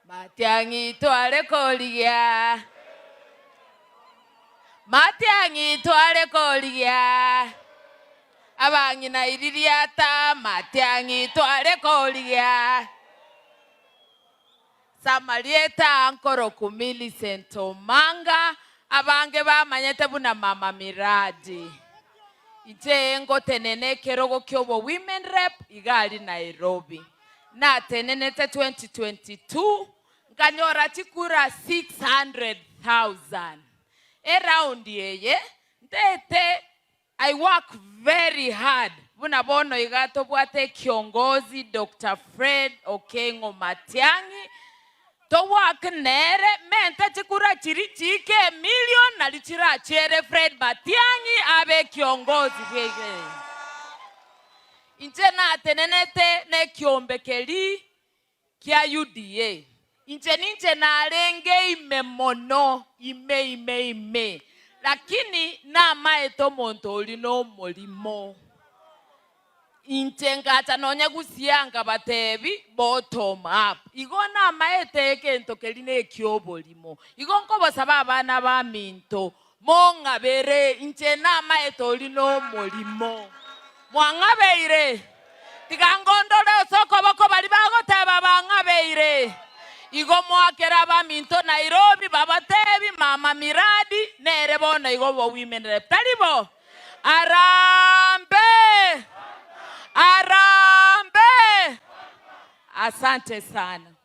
Matiangi twale kolia. Matiangi twale kolia. Abangi na iririata matiangi twale kolia. Samarieta ankoro ku Millicent Omanga. Abange ba manyete buna mama Miradi. Nche ngo tenene kerogo kyobo women rep igali Nairobi. Na tenenete 2022 nganyora chikura 600,000. Around yeye ndete I work very hard. Buna bono igato bwate kiongozi Dr. Fred Okengo Matiangi. To work nere menta chikura chiri chike million na lichira chere Fred Matiangi abe kiongozi kege. Nche na tenenete ne kiombekeli kia UDA. Nche na alenge imemono ime. Lakini Namaete monto olino molimo. Nche ngata nonya gusianga batebi bottom up. Igo Namaete kento keline kiobolimo. Igo nkobo saba abana ba minto. Mong'abere nche Namaete olino molimo. Mong'abere. Tigangondole soko bako bali bagoteba Mong'abere. Igo mwakera ba minto Nairobi babatebi mama Miradi nere bona igo bo women rep. Talibo. Arambe. Asante sana.